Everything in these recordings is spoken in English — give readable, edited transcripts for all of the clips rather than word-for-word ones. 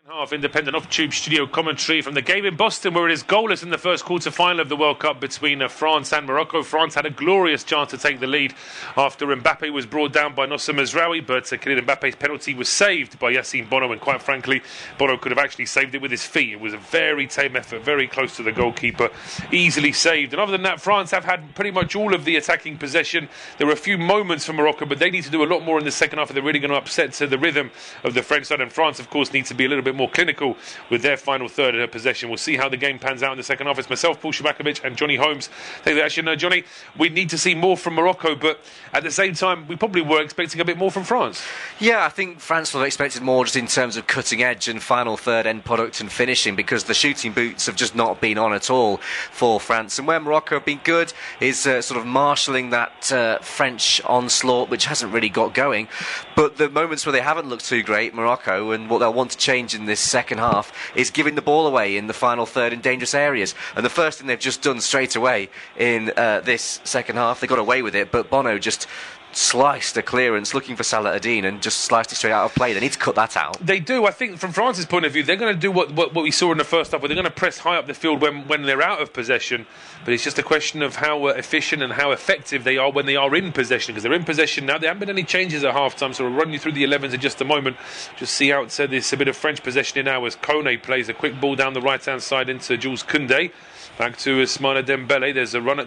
Half independent off-tube studio commentary from the game in Boston, where it is goalless in the first quarter-final of the World Cup between France and Morocco. France had a glorious chance to take the lead after Mbappe was brought down by Nosser Mazraoui, but Kylian Mbappe's penalty was saved by Yassine Bono, and quite frankly, Bono could have actually saved it with his feet. It was a very tame effort, very close to the goalkeeper, easily saved. And other than that, France have had pretty much all of the attacking possession. There were a few moments for Morocco, but they need to do a lot more in the second half if they're really going to upset the rhythm of the French side. And France, of course, needs to be a little bit more clinical with their final third of possession. We'll see how the game pans out in the second half. It's myself, Paul Szczerbakowicz, and Jonny Holmes. Johnny, we need to see more from Morocco, but at the same time, we probably were expecting a bit more from France. Yeah, I think France would have expected more just in terms of cutting edge and final third end product and finishing, because the shooting boots have just not been on at all for France. And where Morocco have been good is sort of marshalling that French onslaught, which hasn't really got going. But the moments where they haven't looked too great, Morocco, and what they'll want to change in this second half is giving the ball away in the final third in dangerous areas. And the first thing they've just done straight away in this second half, they got away with it, but Bono just sliced a clearance looking for Salah Ad-Din and just sliced it straight out of play. They need to cut that out. They do. I think from France's point of view, they're going to do what we saw in the first half, where they're going to press high up the field when they're out of possession, but it's just a question of how efficient and how effective they are when they are in possession, because they're in possession now. There haven't been any changes at half-time, so we'll run you through the 11s in just a moment. Just see out this a bit of French possession here now as Kone plays a quick ball down the right-hand side into Jules Koundé. Back to Ousmane Dembele.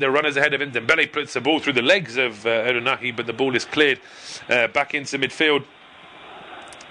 There are runners ahead of him. Dembele puts the ball through the legs of El Nahi, but the ball is cleared back into midfield.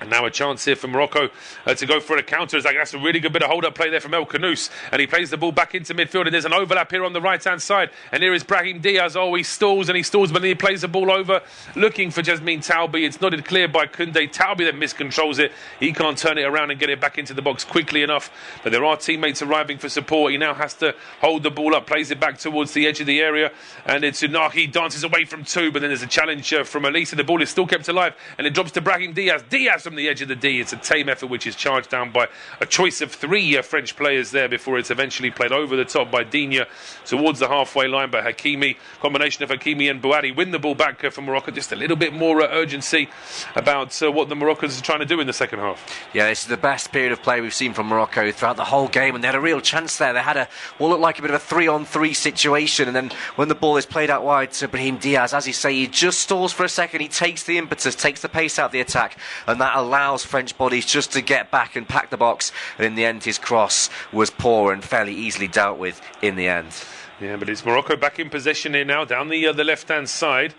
And now a chance here for Morocco to go for a counter. That's a really good bit of hold-up play there from El Khanous. And he plays the ball back into midfield. And there's an overlap here on the right-hand side. And here is Brahim Diaz. Oh, he stalls, but then he plays the ball over, looking for Jasmine Taoubi. It's nodded clear by Koundé. Taoubi then miscontrols it. He can't turn it around and get it back into the box quickly enough. But there are teammates arriving for support. He now has to hold the ball up, plays it back towards the edge of the area. And it's Unahi, dances away from two. But then there's a challenge from Elisa. The ball is still kept alive. And it drops to Brahim Diaz. Diaz from the edge of the D. It's a tame effort which is charged down by a choice of three French players there before it's eventually played over the top by Digne towards the halfway line. But Hakimi, combination of Hakimi and Bouhaddi, win the ball back for Morocco. Just a little bit more urgency about what the Moroccans are trying to do in the second half. Yeah, this is the best period of play we've seen from Morocco throughout the whole game, and they had a real chance there. They had what looked like a bit of a 3-on-3 situation, and then when the ball is played out wide to Brahim Diaz, as you say, he just stalls for a second. He takes the impetus, takes the pace out of the attack, and that allows French bodies just to get back and pack the box. And in the end, his cross was poor and fairly easily dealt with in the end. Yeah, but it's Morocco back in possession here now, down the left-hand side.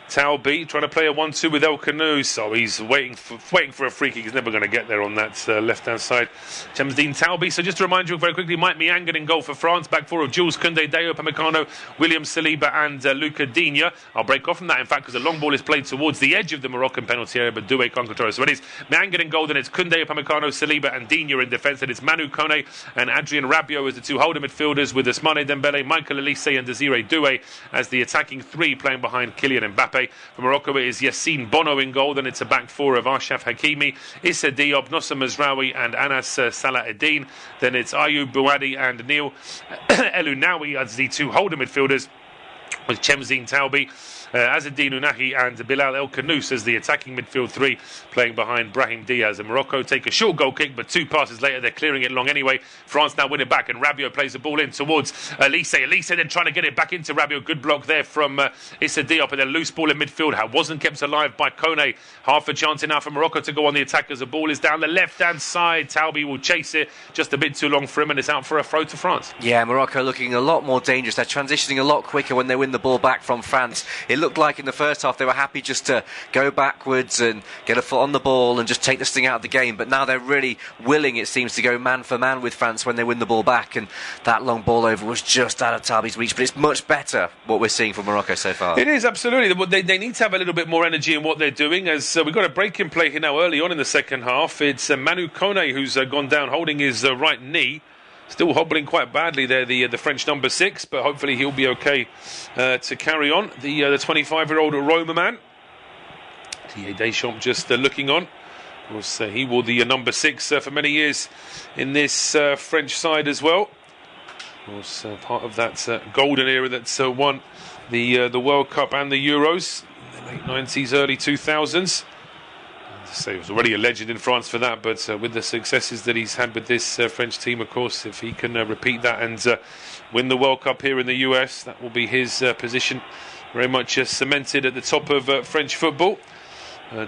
Taoubi trying to play a 1-2 with El Khanous, so he's waiting for a free kick. He's never going to get there on that left-hand side. Chamsdine Taoubi. So just to remind you very quickly, Mike Miangan in goal for France. Back four of Jules Koundé, Deo Upamecano, William Saliba and Luca Digne. I'll break off from that, in fact, because the long ball is played towards the edge of the Moroccan penalty area, but Doué can't control it. So it is Miangan in goal, then it's Koundé, Upamecano, Saliba and Digne in defence. Then it's Manu Kone and Adrien Rabiot as the two holder midfielders, with Ousmane Dembele, Michael Elise and Desiré Doué as the attacking three playing behind Kylian Mbappe. For Morocco, it is Yassine Bono in goal. Then it's a back four of Achraf Hakimi, Issa Diop, Nosser Mazraoui and Anas Salah Ad-Din. Then it's Ayoub Bouhaddi and Neil Elounaoui as the two holder midfielders, with Chamsdine Taoubi, Azzedine Ounahi and Bilal El Khanous as the attacking midfield three, playing behind Brahim Diaz. And Morocco take a short goal kick, but two passes later they're clearing it long anyway. France now win it back, and Rabiot plays the ball in towards Elise. Elise then trying to get it back into Rabiot. Good block there from Issa Diop, and then loose ball in midfield. Wasn't kept alive by Kone. Half a chance now for Morocco to go on the attack as the ball is down the left-hand side. Taoubi will chase it, just a bit too long for him, and it's out for a throw to France. Yeah, Morocco looking a lot more dangerous. They're transitioning a lot quicker when they win the ball back from France. It looked like in the first half they were happy just to go backwards and get a foot on the ball and just take this thing out of the game, but now they're really willing, it seems, to go man for man with France when they win the ball back, and that long ball over was just out of Tabi's reach. But it's much better what we're seeing from Morocco so far. It is, absolutely. They need to have a little bit more energy in what they're doing, as we've got a break in play here now early on in the second half. It's Manu Kone who's gone down holding his right knee. Still hobbling quite badly there, the French number 6, but hopefully he'll be okay to carry on. The 25-year-old Roma man, Didier Deschamps, just looking on. Of course, he wore the number 6 for many years in this French side as well. Of course, part of that golden era that's won the World Cup and the Euros in the late 90s, early 2000s. So he was already a legend in France for that, but with the successes that he's had with this French team, of course, if he can repeat that and win the World Cup here in the US, that will be his position very much cemented at the top of French football.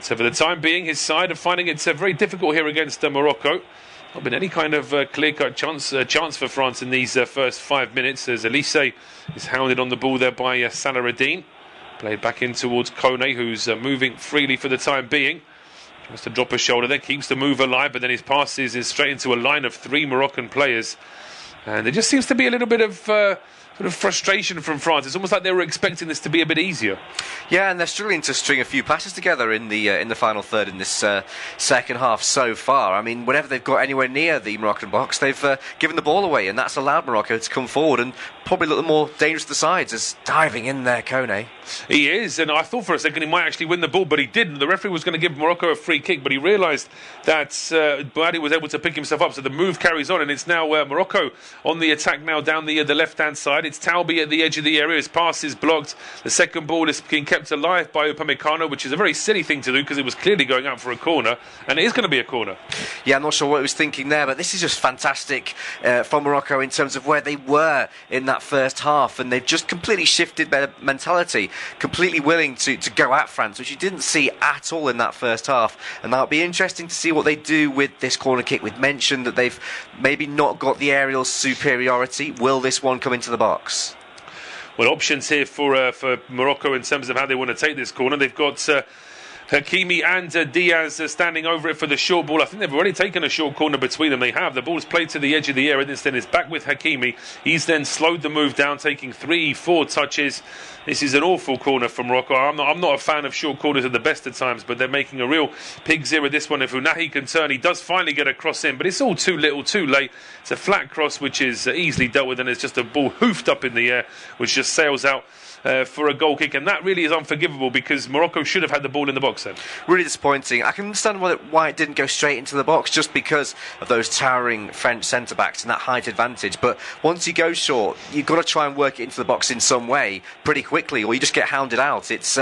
So for the time being, his side are finding it very difficult here against Morocco. Not been any kind of clear-cut chance for France in these first 5 minutes, as Elise is hounded on the ball there by Salaradine. Played back in towards Kone, who's moving freely for the time being. Tries to drop a shoulder there, keeps the move alive, but then his passes is straight into a line of 3 Moroccan players. And there just seems to be a little bit of sort of frustration from France. It's almost like they were expecting this to be a bit easier. Yeah, and they're struggling to string a few passes together in the final third in this second half so far. I mean, whenever they've got anywhere near the Moroccan box, they've given the ball away, and that's allowed Morocco to come forward and probably look more dangerous to the sides as diving in there, Kone. He is, and I thought for a second he might actually win the ball, but he didn't. The referee was going to give Morocco a free kick, but he realised that Boadi was able to pick himself up, so the move carries on, and it's now Morocco on the attack now down the left-hand side. It's Talbi at the edge of the area. His pass is blocked. The second ball is being kept alive by Upamecano, which is a very silly thing to do because it was clearly going out for a corner, and it is going to be a corner. Yeah, I'm not sure what he was thinking there, but this is just fantastic from Morocco in terms of where they were in that first half, and they've just completely shifted their mentality, completely willing to go at France, which you didn't see at all in that first half. And that'll be interesting to see what they do with this corner kick. We've mentioned that they've maybe not got the aerial superiority. Will this one come into the box? Well, options here for Morocco in terms of how they want to take this corner. They've got Hakimi and Diaz standing over it for the short ball. I think they've already taken a short corner between them. They have. The ball is played to the edge of the area. Instead, it's back with Hakimi. He's then slowed the move down, taking 3-4 touches. This is an awful corner for Morocco. I'm not a fan of short corners at the best of times, but they're making a real pig's ear with this one. If Unahi can turn, he does finally get a cross in, but it's all too little, too late. It's a flat cross, which is easily dealt with, and it's just a ball hoofed up in the air, which just sails out for a goal kick, and that really is unforgivable because Morocco should have had the ball in the box then. Really disappointing. I can understand why it didn't go straight into the box, just because of those towering French centre-backs and that height advantage, but once you go short, you've got to try and work it into the box in some way pretty quickly, or you just get hounded out. It's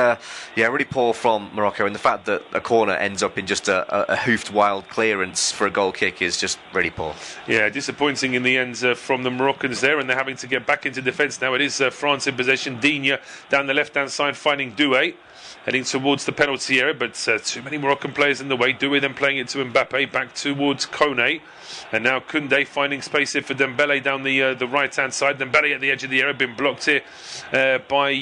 really poor from Morocco, and the fact that a corner ends up in just a hoofed wild clearance for a goal kick is just really poor. Yeah, disappointing in the end from the Moroccans there, and they're having to get back into defence now. It is France in possession. Digne down the left-hand side finding Doué, heading towards the penalty area, but too many Moroccan players in the way. Doué then playing it to Mbappe, back towards Kone, and now Koundé finding space here for Dembele down the right-hand side. Dembele at the edge of the area, been blocked here by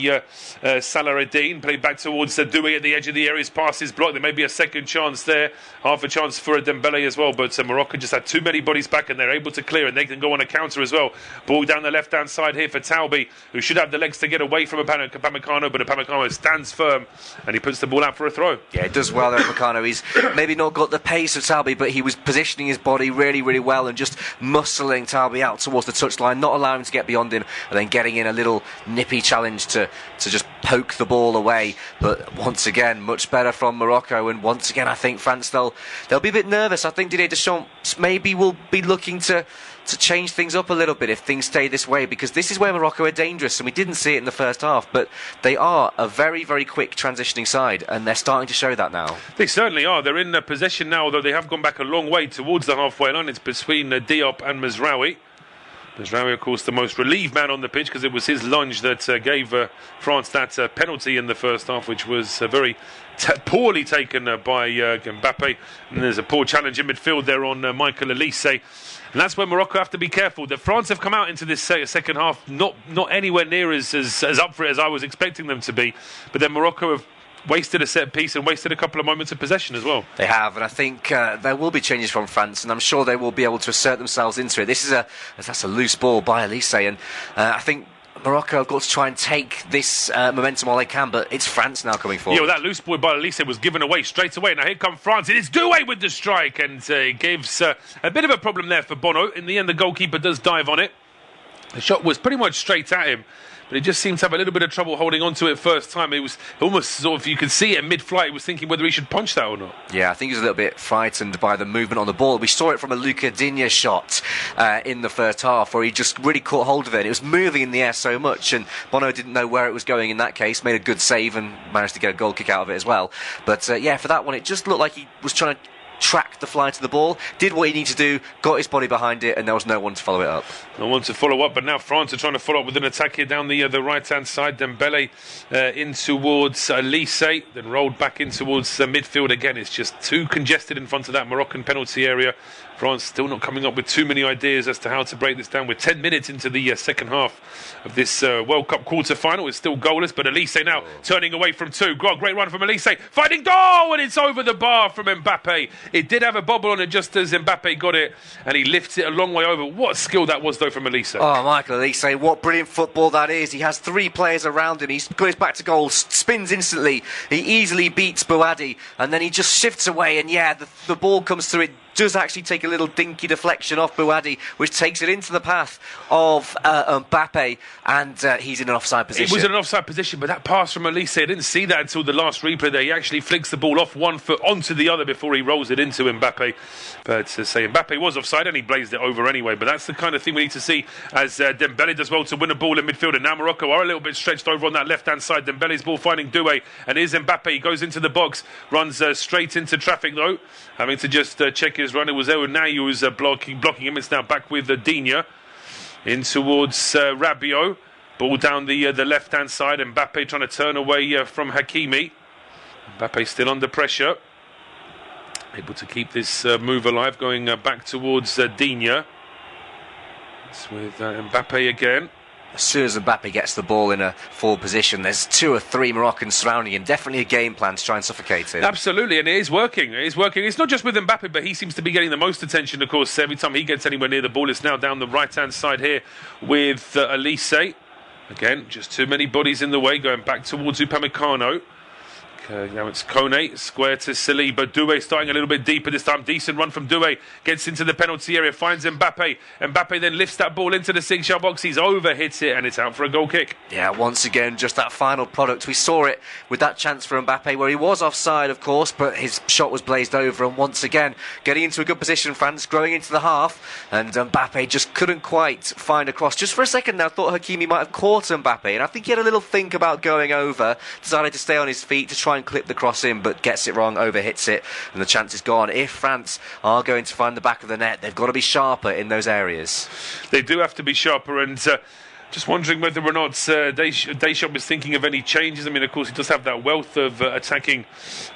Salaradine, played back towards Doué at the edge of the area. His pass is blocked. There may be a second chance there, half a chance for Dembele as well, but Morocco just had too many bodies back, and they're able to clear, and they can go on a counter as well. Ball down the left-hand side here for Talbi, who should have the legs to get away from Upamecano, but Upamecano stands firm, and he puts the ball out for a throw. Yeah, it does well there, Upamecano. He's maybe not got the pace of Talbi, but he was positioning his body really, really well and just muscling Talbi out towards the touchline, not allowing him to get beyond him, and then getting in a little nippy challenge to just poke the ball away. But once again, much better from Morocco, and once again, I think France, they'll be a bit nervous. I think Didier Deschamps maybe will be looking to change things up a little bit if things stay this way, because this is where Morocco are dangerous, and we didn't see it in the first half, but they are a very, very quick transitioning side, and they're starting to show that now. They certainly are. They're in possession now, although they have gone back a long way towards the halfway line. It's between Diop and Mazraoui. Mazraoui, of course, the most relieved man on the pitch, because it was his lunge that gave France that penalty in the first half, which was very poorly taken by Mbappe. And there's a poor challenge in midfield there on Michael Elise. And that's where Morocco have to be careful. That France have come out into this second half not anywhere near as up for it as I was expecting them to be. But then Morocco have wasted a set piece and wasted a couple of moments of possession as well. They have, and I think there will be changes from France, and I'm sure they will be able to assert themselves into it. That's a loose ball by Elise, and I think Morocco have got to try and take this momentum while they can, but it's France now coming forward. Yeah, well, that loose ball by Elise was given away straight away. Now here come France, and it's Doué with the strike, and it gives a bit of a problem there for Bono. In the end, the goalkeeper does dive on it. The shot was pretty much straight at him, but he just seemed to have a little bit of trouble holding on to it first time. It was almost sort of, you could see it mid-flight, he was thinking whether he should punch that or not. Yeah, I think he was a little bit frightened by the movement on the ball. We saw it from a Luca Digne shot in the first half, where he just really caught hold of it. It was moving in the air so much, and Bono didn't know where it was going in that case, made a good save and managed to get a goal kick out of it as well. But yeah, for that one, it just looked like he was trying to track the flight of the ball, did what he needed to do, got his body behind it, and there was no one to follow it up. No one to follow up, but now France are trying to follow up with an attack here down the right-hand side. Dembele in towards Elise, then rolled back in towards midfield again. It's just too congested in front of that Moroccan penalty area. France still not coming up with too many ideas as to how to break this down. We're 10 minutes into the second half of this World Cup quarter-final. It's still goalless, but Elise now turning away from two. Great run from Elise, finding goal, and it's over the bar from Mbappe. It did have a bobble on it just as Mbappe got it, and he lifts it a long way over. What skill that was, though, from Elise. Oh, Michael Elise, what brilliant football that is. He has three players around him. He goes back to goal, spins instantly. He easily beats Bouhaddi, and then he just shifts away, and yeah, the ball comes through it. Does actually take a little dinky deflection off Bouhaddi, which takes it into the path of Mbappe, and he's in an offside position. It was in an offside position, but that pass from Elise, I didn't see that until the last replay there. He actually flicks the ball off one foot onto the other before he rolls it into Mbappe. But to say Mbappe was offside, and he blazed it over anyway. But that's the kind of thing we need to see as Dembele does well to win a ball in midfield. And now Morocco are a little bit stretched over on that left-hand side. Dembele's ball finding Doué, and here's Mbappe. He goes into the box, runs straight into traffic though, having to just check his run. It was now he was blocking him. It's now back with Digne in towards Rabiot. Ball down the left-hand side. Mbappe trying to turn away from Hakimi. Mbappe still under pressure. Able to keep this move alive, going back towards Digne. It's with Mbappe again. As soon as Mbappe gets the ball in a forward position, there's two or three Moroccans surrounding him. Definitely a game plan to try and suffocate him. Absolutely, and it is working. It is working. It's not just with Mbappe, but he seems to be getting the most attention, of course, every time he gets anywhere near the ball. It's now down the right-hand side here with Elise. Again, just too many bodies in the way, going back towards Upamecano. Now it's Kone, square to Saliba. Doué starting a little bit deeper this time. Decent run from Doué. Gets into the penalty area, finds Mbappe. Mbappe then lifts that ball into the 6-yard box. He's over, hits it, and it's out for a goal kick. Yeah, once again, just that final product. We saw it with that chance for Mbappe, where he was offside, of course, but his shot was blazed over. And once again, getting into a good position, France growing into the half. And Mbappe just couldn't quite find a cross. Just for a second now, I thought Hakimi might have caught Mbappe. And I think he had a little think about going over. Decided to stay on his feet to try and clip the cross in, but gets it wrong, over hits it, and the chance is gone. If France are going to find the back of the net, they've got to be sharper in those areas. They do have to be sharper, and just wondering whether or not Deschamps is thinking of any changes. I mean, of course, he does have that wealth of attacking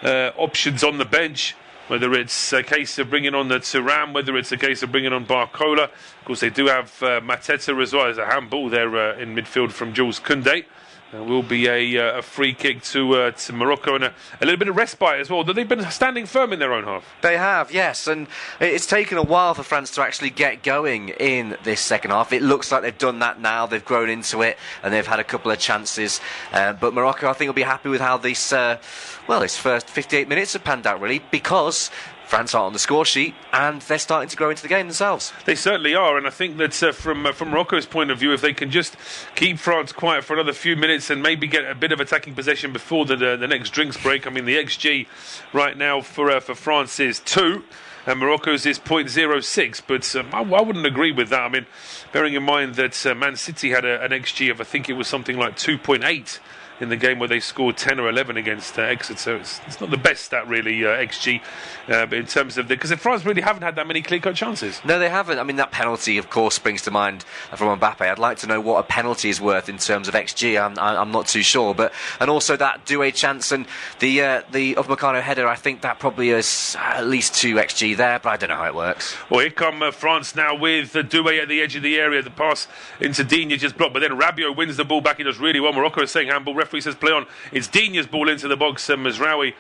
options on the bench. Whether it's a case of bringing on the Thuram, whether it's a case of bringing on Barcola. Of course, they do have Mateta as well. There's a handball there in midfield from Jules Koundé. There will be a free kick to Morocco, and a little bit of respite as well. They've been standing firm in their own half. They have, yes, and it's taken a while for France to actually get going in this second half. It looks like they've done that now. They've grown into it, and they've had a couple of chances. But Morocco, I think, will be happy with how this first 58 minutes have panned out, really, because France aren't on the score sheet, and they're starting to grow into the game themselves. They certainly are, and I think that from Morocco's point of view, if they can just keep France quiet for another few minutes and maybe get a bit of attacking possession before the next drinks break. I mean, the XG right now for France is 2, and Morocco's is 0.06, but I wouldn't agree with that. I mean, bearing in mind that Man City had an XG of, I think it was something like 2.8, in the game where they scored 10 or 11 against Exeter. It's not the best stat, really, XG, but in terms of because France really haven't had that many clear-cut chances. No, they haven't. I mean, that penalty, of course, springs to mind from Mbappe. I'd like to know what a penalty is worth in terms of XG. I'm not too sure. And also that Doué chance and the Upamecano header, I think that probably is at least 2 XG there, but I don't know how it works. Well, here come France now with Doué at the edge of the area. The pass into Digne just blocked, but then Rabiot wins the ball back. He does really well. Morocco is saying handball. Referee says play on. It's Digne's ball into the box. Mazraoui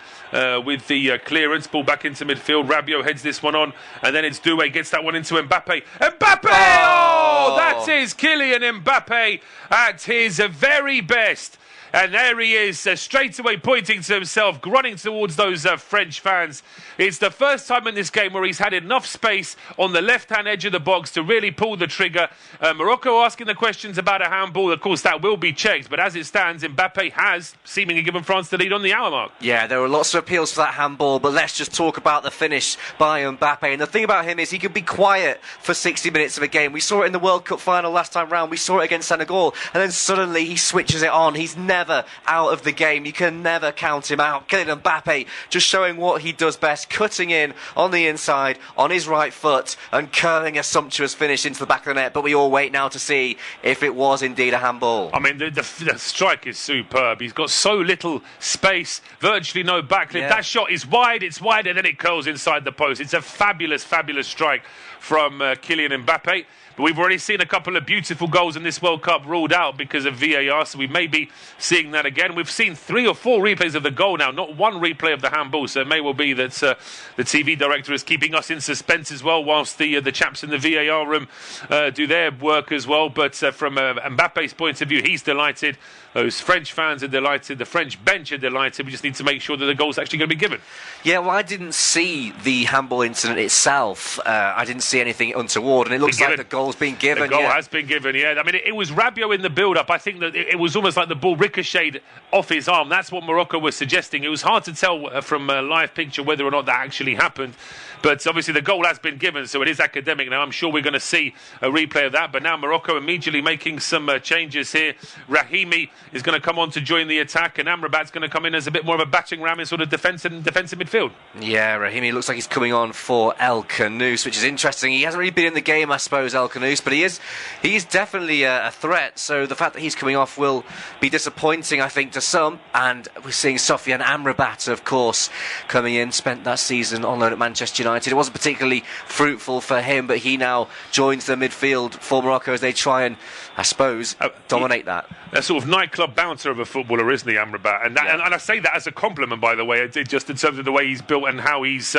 with the clearance. Ball back into midfield. Rabiot heads this one on, and then it's Doué gets that one into Mbappe. Mbappe! Oh, that is Kylian Mbappe at his very best. And there he is, straight away pointing to himself, running towards those French fans. It's the first time in this game where he's had enough space on the left-hand edge of the box to really pull the trigger. Morocco asking the questions about a handball. Of course, that will be checked. But as it stands, Mbappe has seemingly given France the lead on the hour mark. Yeah, there were lots of appeals for that handball, but let's just talk about the finish by Mbappe. And the thing about him is he can be quiet for 60 minutes of a game. We saw it in the World Cup final last time round. We saw it against Senegal. And then suddenly he switches it on. He's never out of the game. You can never count him out. Kylian Mbappe just showing what he does best, cutting in on the inside, on his right foot, and curling a sumptuous finish into the back of the net. But we all wait now to see if it was indeed a handball. I mean, the strike is superb. He's got so little space, virtually no backlift. Yeah. That shot is wide, it's wide, and then it curls inside the post. It's a fabulous, fabulous strike from Kylian Mbappe. But we've already seen a couple of beautiful goals in this World Cup ruled out because of VAR, so we may be seeing that again. We've seen 3 or 4 replays of the goal now, not one replay of the handball, so it may well be that the TV director is keeping us in suspense as well, whilst the chaps in the VAR room do their work as well. But from Mbappe's point of view, he's delighted. Those French fans are delighted. The French bench are delighted. We just need to make sure that the goal's actually going to be given. Yeah, well, I didn't see the handball incident itself. I didn't see anything untoward, and it looks like the goal's been given. The goal has been given, yeah. I mean, it was Rabiot in the build-up. I think that it was almost like the ball ricocheted off his arm. That's what Morocco was suggesting. It was hard to tell from a live picture whether or not that actually happened. But obviously the goal has been given, so it is academic now. I'm sure we're going to see a replay of that. But now Morocco immediately making some changes here. Rahimi is going to come on to join the attack, and Amrabat's going to come in as a bit more of a battering ram in sort of defensive midfield. Yeah, Rahimi looks like he's coming on for El Khanous, which is interesting. He hasn't really been in the game, I suppose, El Khanous, but he is definitely a threat. So the fact that he's coming off will be disappointing, I think, to some. And we're seeing Sofiane Amrabat, of course, coming in. Spent that season on loan at Manchester United. It wasn't particularly fruitful for him, but he now joins the midfield for Morocco as they try and, I suppose, dominate that. A sort of nightclub bouncer of a footballer, isn't he, Amrabat? And I say that as a compliment, by the way, just in terms of the way he's built and how he's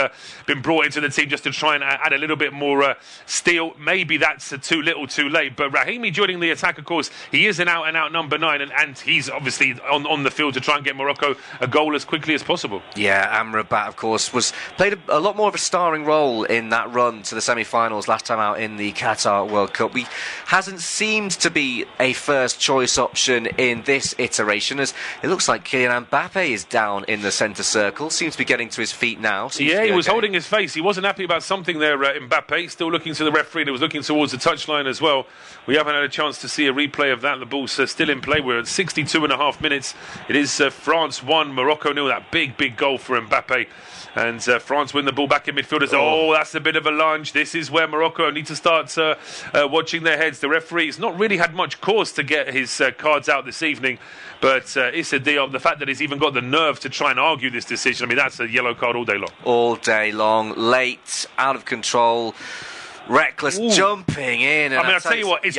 been brought into the team just to try and add a little bit more steel. Maybe that's too little too late. But Rahimi joining the attack, of course, he is an out-and-out number 9, and he's obviously on the field to try and get Morocco a goal as quickly as possible. Yeah, Amrabat, of course, played a lot more of a starring role in that run to the semi-finals last time out in the Qatar World Cup. He hasn't seemed to be a first-choice option in this iteration, as it looks like Kylian Mbappe is down in the centre circle. Seems to be getting to his feet now. Yeah, he was holding his face. He wasn't happy about something there, Mbappe. Still looking to the referee, and he was looking towards the touchline as well. We haven't had a chance to see a replay of that. The ball's still in play. We're at 62.5 minutes. It is France 1, Morocco 0. That big goal for Mbappe. And France win the ball back in midfield. Oh, that's a bit of a lunge. This is where Morocco need to start watching their heads. The referee's not really had much cause to get his cards out this evening. But Issa Diop, the fact that he's even got the nerve to try and argue this decision, I mean, that's a yellow card all day long. All day long. Late, out of control. Reckless jumping in. I mean, I'll tell you what, it is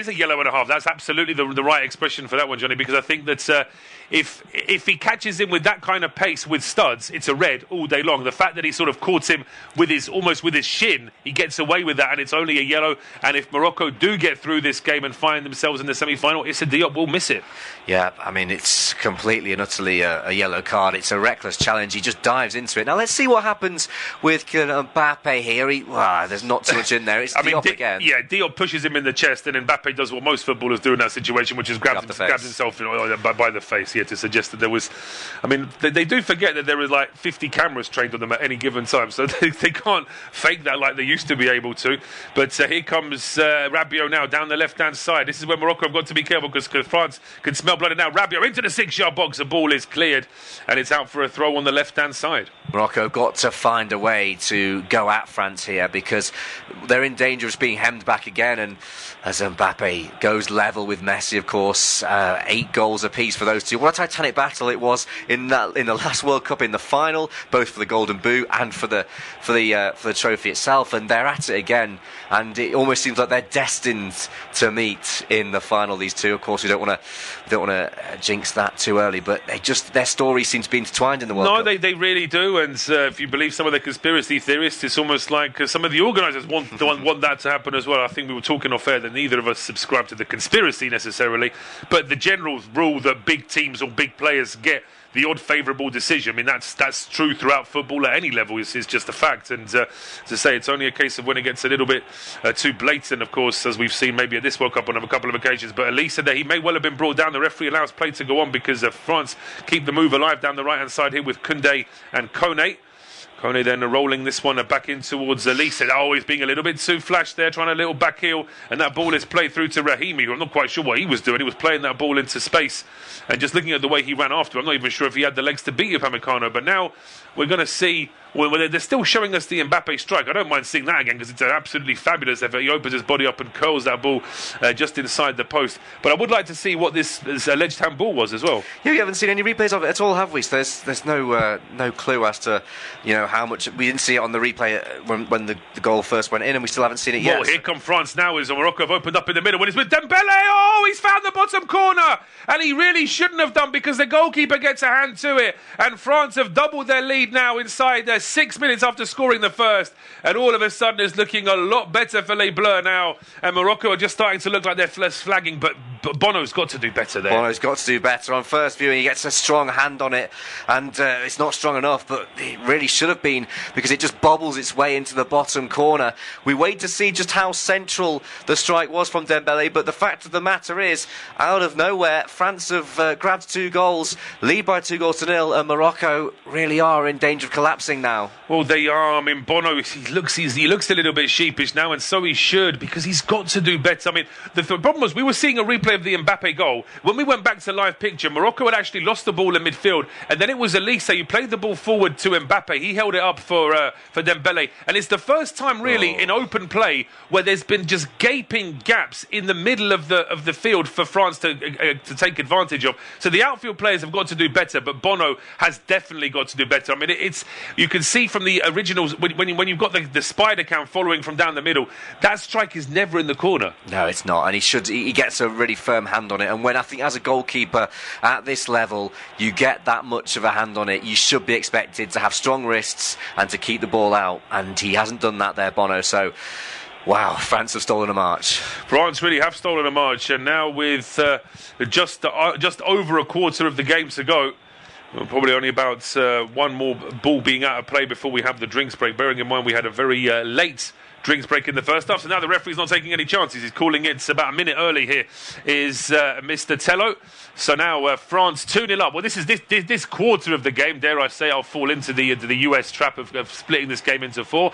a yellow and a half. That's absolutely the right expression for that one, Johnny, because I think that if he catches him with that kind of pace with studs, it's a red all day long. The fact that he sort of caught him with almost with his shin, he gets away with that, and it's only a yellow. And if Morocco do get through this game and find themselves in the semi-final, Issa Diop will miss it. Yeah, I mean, it's completely and utterly a yellow card. It's a reckless challenge. He just dives into it. Now, let's see what happens with Kylian Mbappe here. There's not too much in there. It's Diop again. Yeah, Diop pushes him in the chest, and then Mbappe does what most footballers do in that situation, which is grabs himself by the face. To suggest that there was, I mean, they do forget that there is like 50 cameras trained on them at any given time, so they can't fake that like they used to be able to. But here comes Rabiot now down the left-hand side. This is where Morocco have got to be careful because France can smell blood. And now Rabiot into the 6-yard box. The ball is cleared, and it's out for a throw on the left-hand side. Morocco got to find a way to go at France here because they're in danger of being hemmed back again. And as Mbappe goes level with Messi, of course, 8 goals apiece for those two. What a titanic battle it was in the last World Cup in the final, both for the Golden Boot and for the trophy itself. And they're at it again, and it almost seems like they're destined to meet in the final. These two, of course, we don't want to jinx that too early, but their stories seem to be intertwined in the World Cup. No, they really do. true, and if you believe some of the conspiracy theorists, it's almost like some of the organisers want that to happen as well. I think we were talking off air that neither of us subscribe to the conspiracy necessarily, but the general rule that big teams or big players get the odd favourable decision. I mean, that's true throughout football at any level. It's just a fact. And to say it's only a case of when it gets a little bit too blatant, of course, as we've seen maybe at this World Cup on a couple of occasions. But Elise said that he may well have been brought down. The referee allows play to go on because France keep the move alive down the right-hand side here with Koundé and Kone. Kone then rolling this one back in towards Elise. Said, he's being a little bit too flash there, trying a little back heel, and that ball is played through to Rahimi, who I'm not quite sure what he was doing. He was playing that ball into space, and just looking at the way he ran after, I'm not even sure if he had the legs to beat Upamecano. But now we're going to see, well, they're still showing us the Mbappe strike. I don't mind seeing that again because it's an absolutely fabulous effort. He opens his body up and curls that ball just inside the post. But I would like to see what this alleged handball was as well. Yeah, we haven't seen any replays of it at all, have we? So there's no clue as to how much. We didn't see it on the replay when the goal first went in, and we still haven't seen it yet. Well, here come France now as Morocco have opened up in the middle when it's with Dembele. Oh, he's found the bottom corner, and he really shouldn't have done because the goalkeeper gets a hand to it, and France have doubled their lead now inside 6 minutes after scoring the first, and all of a sudden it's looking a lot better for Les Bleus now, and Morocco are just starting to look like they're flagging, but Bono's got to do better there. Bono's got to do better. On first viewing, he gets a strong hand on it, and it's not strong enough, but it really should have been, because it just bobbles its way into the bottom corner. We wait to see just how central the strike was from Dembele, but the fact of the matter is, out of nowhere, France have grabbed 2 goals, lead by 2-0, and Morocco really are in danger of collapsing now. Well, they are. I mean, Bono, he looks a little bit sheepish now, and so he should, because he's got to do better. I mean, the problem was we were seeing a replay of the Mbappe goal. When we went back to live picture, Morocco had actually lost the ball in midfield, and then it was Elise who played the ball forward to Mbappe. He held it up for Dembele, and it's the first time really in open play where there's been just gaping gaps in the middle of the field for France to take advantage of. So the outfield players have got to do better, but Bono has definitely got to do better. I mean, you can see from the originals when you've got the spider cam following from down the middle, that strike is never in the corner. No, it's not, and he gets a really firm hand on it. And when I think as a goalkeeper at this level, you get that much of a hand on it, you should be expected to have strong wrists and to keep the ball out. And he hasn't done that there, Bono. So, wow, France have stolen a march. France really have stolen a march, and now with just over a quarter of the game to go. Well, probably only about one more ball being out of play before we have the drinks break. Bearing in mind we had a very late drinks break in the first half, so now the referee's not taking any chances. He's calling it about a minute early here, is Mr. Tello. So now France 2-0 up. Well, this quarter of the game, dare I say, I'll fall into the US trap of splitting this game into 4.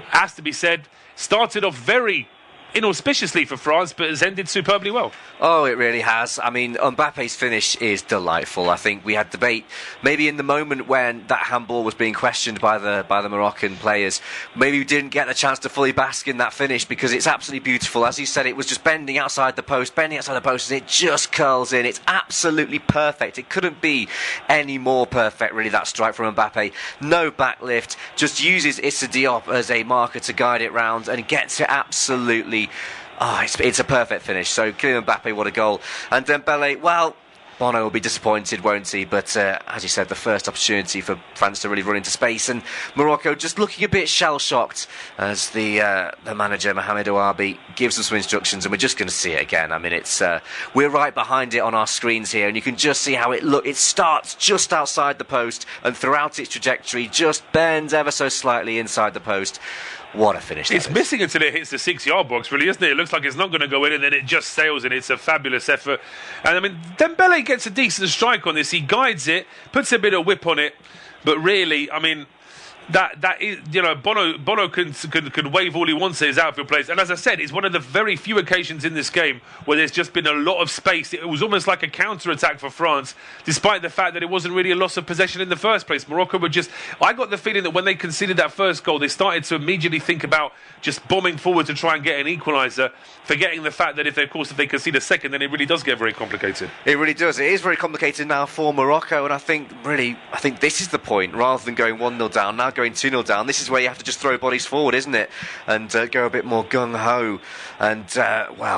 Has to be said, started off very inauspiciously for France, but has ended superbly well. Oh, it really has. I mean, Mbappe's finish is delightful. I think we had debate maybe in the moment when that handball was being questioned by the Moroccan players. Maybe we didn't get a chance to fully bask in that finish, because it's absolutely beautiful. As you said, it was just bending outside the post, and it just curls in. It's absolutely perfect. It couldn't be any more perfect, really, that strike from Mbappe. No backlift, just uses Issa Diop as a marker to guide it round and gets it absolutely. It's a perfect finish. So Kylian Mbappe, what a goal. And Dembele, well, Bono will be disappointed, won't he? But as you said, the first opportunity for France to really run into space, and Morocco just looking a bit shell-shocked as the manager Mohamed Ouabi gives them some instructions, and we're just going to see it again. I mean, we're right behind it on our screens here, and you can just see how it starts just outside the post, and throughout its trajectory just bends ever so slightly inside the post. What a finish. It's missing until it hits the 6-yard box, really, isn't it? It looks like it's not going to go in, and then it just sails in. It's a fabulous effort. And I mean, Dembele gets a decent strike on this. He guides it, puts a bit of whip on it, but really, I mean, that is, Bono can wave all he wants at his outfield players, and as I said, it's one of the very few occasions in this game where there's just been a lot of space. It was almost like a counter-attack for France, despite the fact that it wasn't really a loss of possession in the first place. Morocco were I got the feeling that when they conceded that first goal, they started to immediately think about just bombing forward to try and get an equaliser, forgetting the fact that if they concede a second, then it really does get very complicated. It really does. It is very complicated now for Morocco, and I think this is the point. Rather than going 1-0 down, now going 2-0 down, this is where you have to just throw bodies forward, isn't it? And go a bit more gung-ho. And,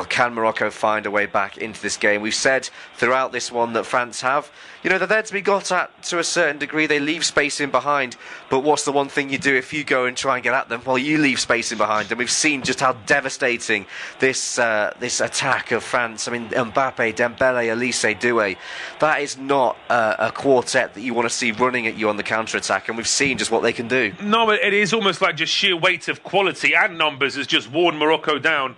can Morocco find a way back into this game? We've said throughout this one that France have, they're there to be got at to a certain degree. They leave space in behind, but what's the one thing you do if you go and try and get at them? Well, you leave space in behind, and we've seen just how devastating this attack of France. I mean, Mbappe, Dembele, Elise, Doué, that is not a quartet that you want to see running at you on the counter-attack, and we've seen just what they can do. No, it is almost like just sheer weight of quality and numbers has just worn Morocco down.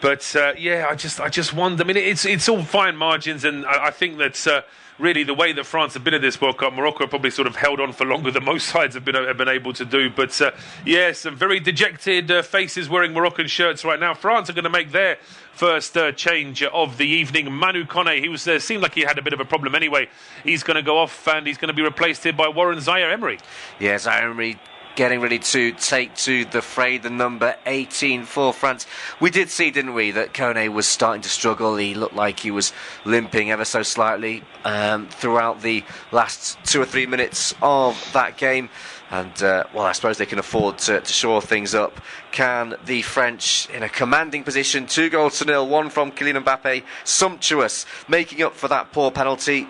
But I just wonder. I mean, it's all fine margins, and I think that really the way that France have been at this World Cup, Morocco probably sort of held on for longer than most sides have been able to do. But some very dejected faces wearing Moroccan shirts right now. France are going to make their first change of the evening. Manu Kone, he seemed like he had a bit of a problem anyway. He's going to go off, and he's going to be replaced here by Warren Zaire-Emery. Yeah, Zaire-Emery getting ready to take to the fray, the number 18 for France. We did see, didn't we, that Kone was starting to struggle. He looked like he was limping ever so slightly throughout the last 2 or 3 minutes of that game. And, I suppose they can afford to shore things up. Can the French, in a commanding position, 2-0, one from Kylian Mbappe, sumptuous, making up for that poor penalty.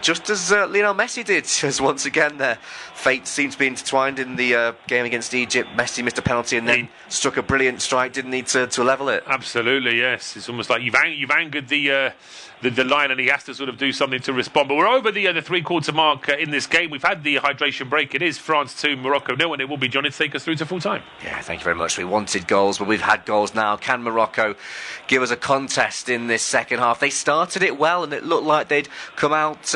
Just as Lionel Messi did, as once again their fate seems to be intertwined in the game against Egypt. Messi missed a penalty and then struck a brilliant strike, didn't need to level it. Absolutely, yes. It's almost like you've angered the line, and he has to sort of do something to respond. But we're over the 3-quarter mark in this game. We've had the hydration break. It is France 2, Morocco 0, and it will be Jonny to take us through to full time. Yeah, thank you very much. We wanted goals, but we've had goals now. Can Morocco give us a contest in this second half? They started it well, and it looked like they'd come out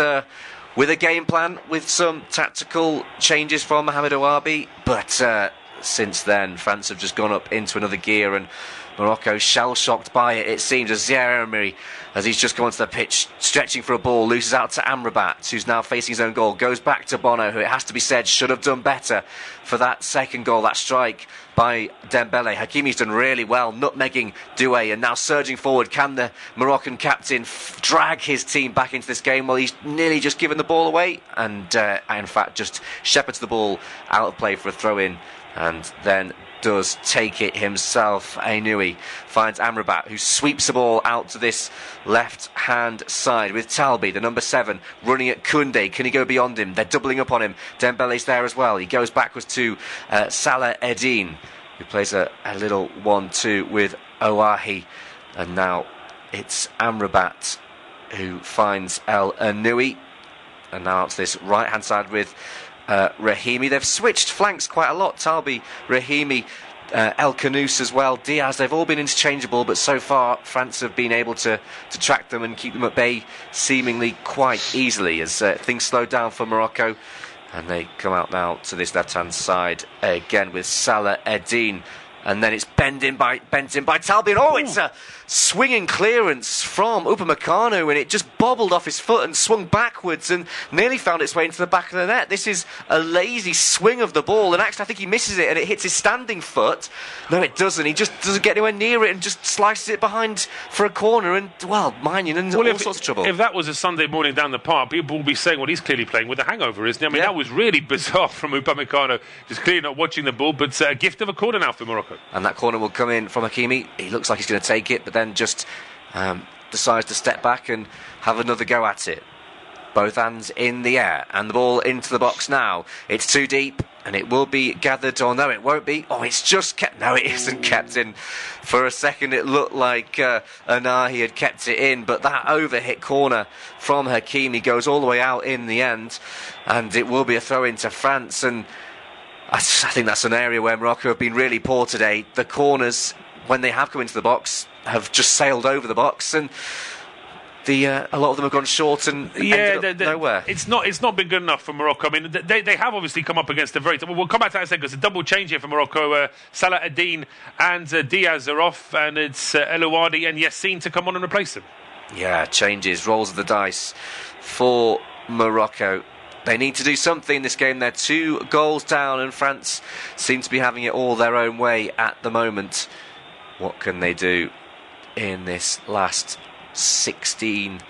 with a game plan, with some tactical changes from Mohamed Ouabi. But since then, France have just gone up into another gear, and Morocco shell-shocked by it seems, as Zaire-Emery, as he's just gone to the pitch, stretching for a ball, loses out to Amrabat, who's now facing his own goal, goes back to Bono, who, it has to be said, should have done better for that second goal, that strike by Dembele. Hakimi's done really well, nutmegging Doué, and now surging forward. Can the Moroccan captain drag his team back into this game? Well, he's nearly just given the ball away, and in fact just shepherds the ball out of play for a throw-in, and then does take it himself. Ainoui finds Amrabat, who sweeps the ball out to this left-hand side with Talbi, the number 7, running at Koundé. Can he go beyond him? They're doubling up on him. Dembele's there as well. He goes backwards to Salah Eddine, who plays a little 1-2 with Ouahi. And now it's Amrabat who finds El Ainoui. And now to this right-hand side with Rahimi. They've switched flanks quite a lot. Talbi, Rahimi, El Khanous as well, Diaz. They've all been interchangeable, but so far France have been able to track them and keep them at bay seemingly quite easily as things slow down for Morocco. And they come out now to this left-hand side again with Salah Eddine. And then it's bent in by Talbi. And it's a swinging clearance from Upamecano, and it just bobbled off his foot and swung backwards and nearly found its way into the back of the net. This is a lazy swing of the ball, and actually I think he misses it and it hits his standing foot. No, it doesn't. He just doesn't get anywhere near it and just slices it behind for a corner, and, Maignan in all sorts of trouble. If that was a Sunday morning down the park, people would be saying, well, he's clearly playing with a hangover, isn't he? I mean, that was really bizarre from Upamecano, just clearly not watching the ball, but a gift of a corner now for Morocco. And that corner will come in from Hakimi. He looks like he's going to take it, but then just decides to step back and have another go at it. Both hands in the air, and the ball into the box now. It's too deep, and it will be gathered. Oh, no, it won't be. Oh, it's just kept. No, it isn't kept in. For a second, it looked like Anahi had kept it in, but that overhit corner from Hakimi goes all the way out in the end, and it will be a throw into France. And I think that's an area where Morocco have been really poor today. The corners, when they have come into the box, have just sailed over the box, and a lot of them have gone short and ended up nowhere. It's not been good enough for Morocco. I mean, they have obviously come up against a very... We'll come back to that in a second, because a double change here for Morocco. Salah Eddine and Diaz are off, and it's El Ouadi and Yassine to come on and replace them. Yeah, changes, rolls of the dice for Morocco. They need to do something in this game. They're 2 goals down, and France seem to be having it all their own way at the moment. What can they do in this last 16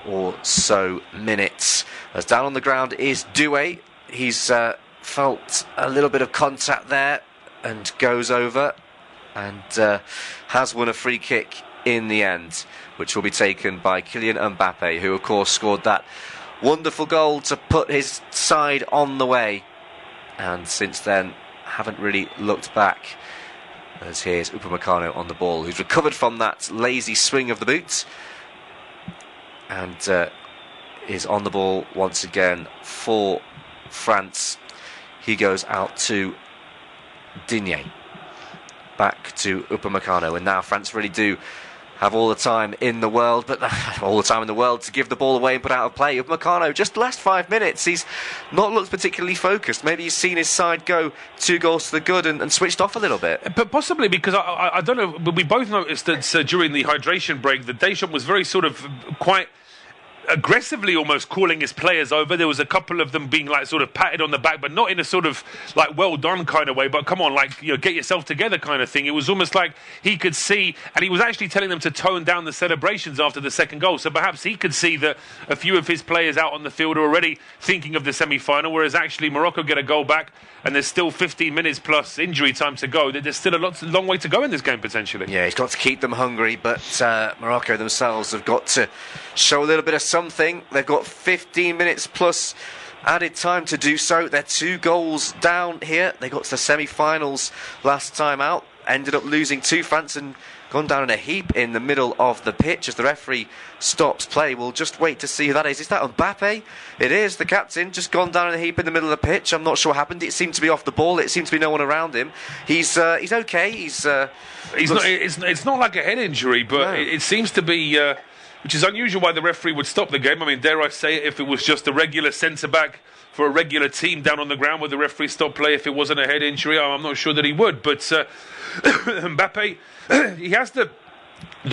or so minutes? As down on the ground is Doué. He's felt a little bit of contact there and goes over and has won a free kick in the end, which will be taken by Kylian Mbappe, who of course scored that wonderful goal to put his side on the way. And since then, haven't really looked back. As here's Upamecano on the ball, who's recovered from that lazy swing of the boot. And is on the ball once again for France. He goes out to Digne. Back to Upamecano, and now France really do have all the time in the world, but all the time in the world to give the ball away and put out of play. Upamecano, just the last 5 minutes, he's not looked particularly focused. Maybe he's seen his side go 2 goals to the good and switched off a little bit. But possibly because I don't know, but we both noticed that during the hydration break, that Deschamps was very sort of quite aggressively almost calling his players over. There was a couple of them being like sort of patted on the back, but not in a sort of like well done kind of way, but come on, like, you know, get yourself together kind of thing. It was almost like he could see, and he was actually telling them to tone down the celebrations after the second goal, so perhaps he could see that a few of his players out on the field are already thinking of the semi-final, whereas actually Morocco get a goal back and there's still 15 minutes plus injury time to go. There's still a long way to go in this game potentially. Yeah, he's got to keep them hungry, but Morocco themselves have got to show a little bit of something. They've got 15 minutes plus added time to do so. They're 2 goals down here. They got to the semi-finals last time out, ended up losing to France and gone down in a heap in the middle of the pitch as the referee stops play. We'll just wait to see who that is. Is that Mbappe? It is, the captain, just gone down in a heap in the middle of the pitch. I'm not sure what happened. It seemed to be off the ball. It seemed to be no one around him. He's okay. He's not. It's not like a head injury, but No. it seems to be, which is unusual why the referee would stop the game. I mean, dare I say it, if it was just a regular centre back for a regular team down on the ground, would the referee stop play if it wasn't a head injury? I'm not sure that he would. But Mbappe, he has the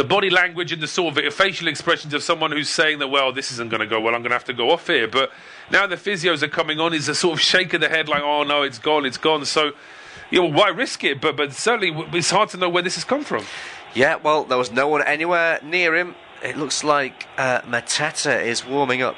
body language and the sort of facial expressions of someone who's saying that, well, this isn't going to go well, I'm going to have to go off here. But now the physios are coming on, he's a sort of shake of the head like, oh no, it's gone. So, you know, why risk it? But certainly it's hard to know where this has come from. Yeah, well, there was no one anywhere near him. It looks like Mateta is warming up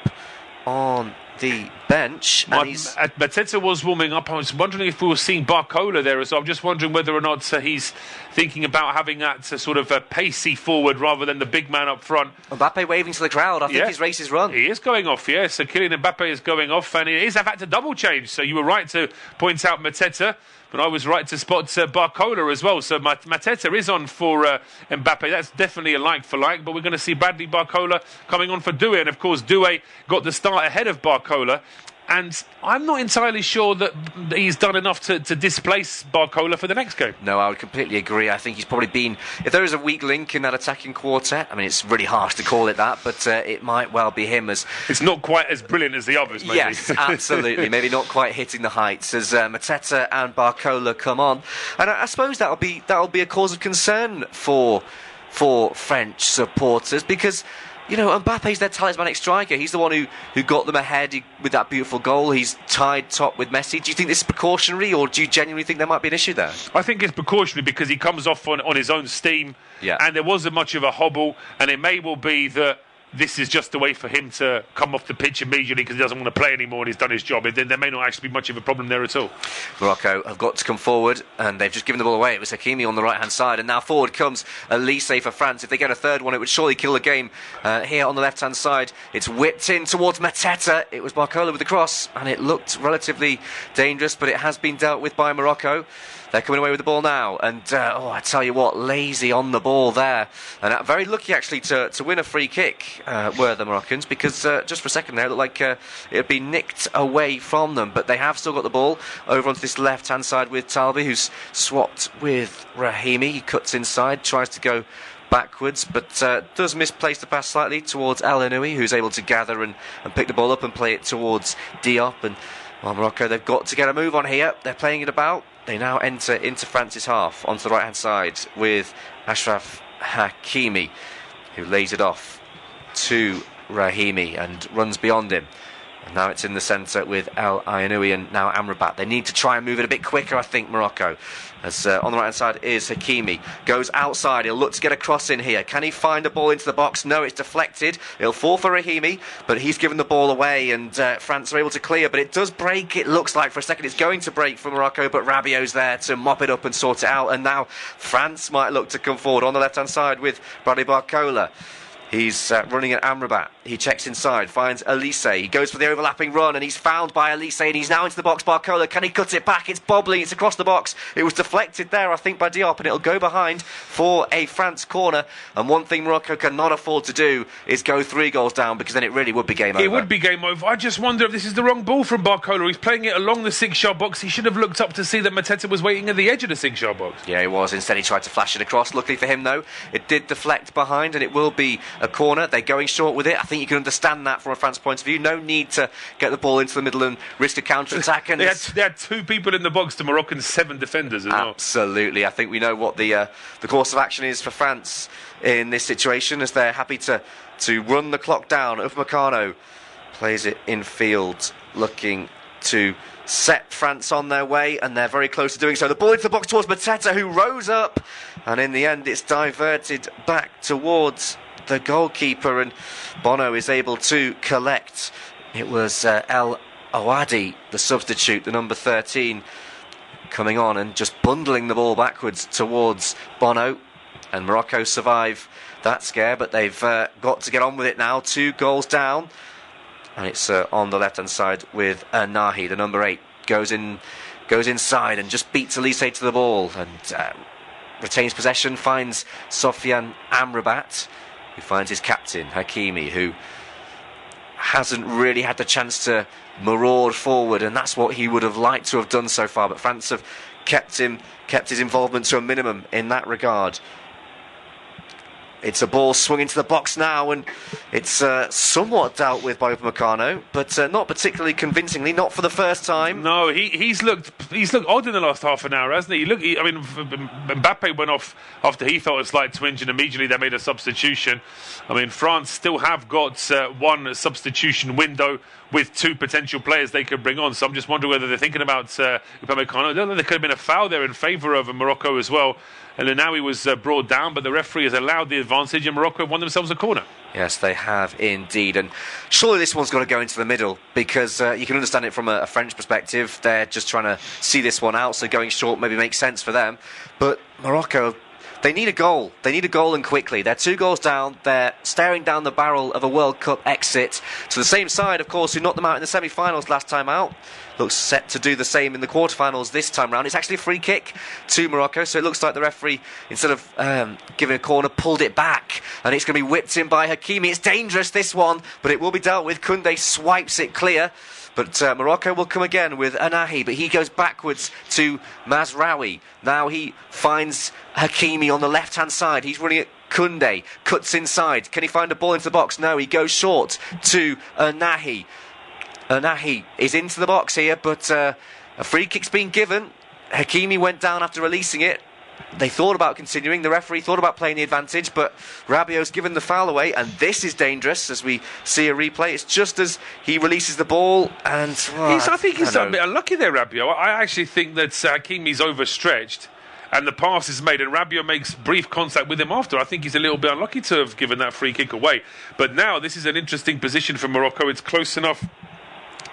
on the bench. And Mateta was warming up. I was wondering if we were seeing Barcola there as well. I'm just wondering whether or not he's thinking about having that sort of a pacey forward rather than the big man up front. Mbappe waving to the crowd. I think his race is run. He is going off, yeah. So Kylian Mbappe is going off, and he is in fact a double change. So you were right to point out Mateta, but I was right to spot Barcola as well. So Mateta is on for Mbappe. That's definitely a like for like. But we're going to see Bradley Barcola coming on for Doué. And of course, Doué got the start ahead of Barcola. And I'm not entirely sure that he's done enough to displace Barcola for the next game. No, I would completely agree. I think he's probably been... If there is a weak link in that attacking quartet, I mean, it's really harsh to call it that, but it might well be him as... It's not quite as brilliant as the others, maybe. Yes, absolutely. Maybe not quite hitting the heights as Mateta and Barcola come on. And I suppose that'll be a cause of concern for French supporters because... You know, Mbappe's their talismanic striker. He's the one who got them ahead with that beautiful goal. He's tied top with Messi. Do you think this is precautionary, or do you genuinely think there might be an issue there? I think it's precautionary because he comes off on his own steam, and there wasn't much of a hobble, and it may well be that this is just a way for him to come off the pitch immediately because he doesn't want to play anymore and he's done his job. There may not actually be much of a problem there at all. Morocco have got to come forward and they've just given the ball away. It was Hakimi on the right hand side, and now forward comes Elise for France. If they get a third one, it would surely kill the game. Here on the left hand side, it's whipped in towards Mateta. It was Barcola with the cross and it looked relatively dangerous, but it has been dealt with by Morocco. They're coming away with the ball now, and I tell you what, lazy on the ball there, and very lucky actually to win a free kick were the Moroccans, because just for a second there it looked like it had been nicked away from them, but they have still got the ball over onto this left hand side with Talbi, who's swapped with Rahimi. He cuts inside, tries to go backwards, but does misplace the pass slightly towards El Inoui, who's able to gather and pick the ball up and play it towards Diop. And Morocco, they've got to get a move on here. They're playing it about. They now enter into France's half onto the right hand side with Achraf Hakimi, who lays it off to Rahimi and runs beyond him. And now it's in the centre with El Inoui and now Amrabat. They need to try and move it a bit quicker, I think, Morocco. As on the right hand side is Hakimi. Goes outside. He'll look to get a cross in here. Can he find a ball into the box? No, it's deflected. It'll fall for Rahimi, but he's given the ball away and France are able to clear. But it does break, it looks like. For a second it's going to break for Morocco, but Rabiot's there to mop it up and sort it out. And now France might look to come forward on the left hand side with Bradley Barcola. He's running at Amrabat. He checks inside, finds Elise. He goes for the overlapping run, and he's found by Elise, and he's now into the box. Barcola, can he cut it back? It's bobbling, it's across the box. It was deflected there, I think, by Diop, and it'll go behind for a France corner. And one thing Morocco cannot afford to do is go 3 goals down, because then it really would be game over. It would be game over. I just wonder if this is the wrong ball from Barcola. He's playing it along the 6-yard box. He should have looked up to see that Mateta was waiting at the edge of the 6-yard box. Yeah, he was. Instead, he tried to flash it across. Luckily for him, though, it did deflect behind, and it will be a corner. They're going short with it. I think you can understand that from a France point of view. No need to get the ball into the middle and risk a counter-attack. And they had 2 people in the box to Moroccan's 7 defenders as well. Absolutely. I think we know what the course of action is for France in this situation, as they're happy to run the clock down. Upamecano plays it in field, looking to set France on their way, and they're very close to doing so. The ball into the box towards Mateta, who rose up, and in the end it's diverted back towards the goalkeeper, and Bono is able to collect. It was El Awadi, the substitute, the number 13, coming on and just bundling the ball backwards towards Bono, and Morocco survive that scare, but they've got to get on with it now. 2 goals down, and it's on the left hand side with Nahi, the number 8, goes inside and just beats Elise to the ball, and retains possession, finds Sofiane Amrabat, who finds his captain, Hakimi, who hasn't really had the chance to maraud forward, and that's what he would have liked to have done so far, but France have kept his involvement to a minimum in that regard. It's a ball swung into the box now, and it's somewhat dealt with by Upamecano, but not particularly convincingly, not for the first time. No, he's looked odd in the last half an hour, hasn't he? Mbappe went off after he felt a slight twinge, and immediately they made a substitution. I mean, France still have got 1 substitution window with 2 potential players they could bring on. So I'm just wondering whether they're thinking about Upamecano. I don't know, there could have been a foul there in favour of Morocco as well. And then now he was brought down, but the referee has allowed the advantage, and Morocco have won themselves a corner. Yes, they have indeed. And surely this one's got to go into the middle, because you can understand it from a French perspective. They're just trying to see this one out, so going short maybe makes sense for them. But Morocco, they need a goal. They need a goal, and quickly. They're 2 goals down. They're staring down the barrel of a World Cup exit to the same side, of course, who knocked them out in the semi-finals last time out. Looks set to do the same in the quarterfinals this time round. It's actually a free kick to Morocco, so it looks like the referee, instead of giving a corner, pulled it back, and it's going to be whipped in by Hakimi. It's dangerous, this one, but it will be dealt with. Koundé swipes it clear, but Morocco will come again with Anahi, but he goes backwards to Mazraoui. Now he finds Hakimi on the left-hand side. He's running at Koundé, cuts inside. Can he find a ball into the box? No, he goes short to Nahi. Nahi is into the box here, but a free kick's been given. Hakimi went down after releasing it. They thought about continuing. The referee thought about playing the advantage, but Rabiot's given the foul away, and this is dangerous as we see a replay. It's just as he releases the ball, and I think he's a bit unlucky there, Rabiot. I actually think that Hakimi's overstretched, and the pass is made, and Rabiot makes brief contact with him after. I think he's a little bit unlucky to have given that free kick away. But now this is an interesting position for Morocco. It's close enough.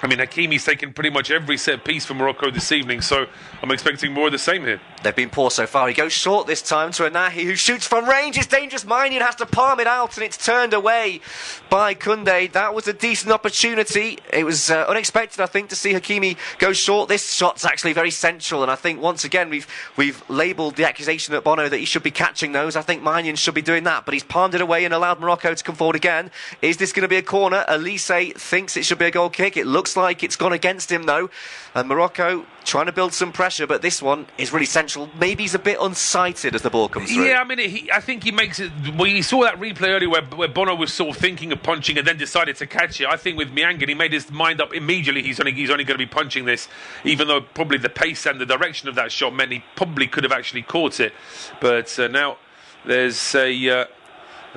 I mean, Hakimi's taken pretty much every set piece for Morocco this evening, so I'm expecting more of the same here. They've been poor so far. He goes short this time to Anahi, who shoots from range. It's dangerous. Maignan has to palm it out, and it's turned away by Koundé. That was a decent opportunity. It was unexpected, I think, to see Hakimi go short. This shot's actually very central, and I think once again we've labelled the accusation at Bono that he should be catching those. I think Maignan should be doing that, but he's palmed it away and allowed Morocco to come forward again. Is this going to be a corner? Elise thinks it should be a goal kick. It looks like it's gone against him, though, and Morocco trying to build some pressure, but this one is really central. Maybe he's a bit unsighted as the ball comes through. Yeah, I mean, I think he makes it. We saw that replay earlier where Bono was sort of thinking of punching and then decided to catch it. I think with Maignan, he made his mind up immediately. He's only going to be punching this, even though probably the pace and the direction of that shot meant he probably could have actually caught it. But now there's a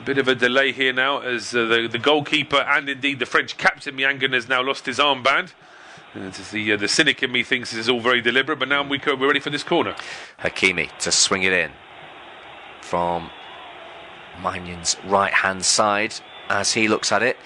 bit of a delay here now, as the goalkeeper and indeed the French captain Maignan has now lost his armband. The cynic in me thinks this is all very deliberate, but now we're ready for this corner. Hakimi to swing it in from Maignan's right-hand side as he looks at it.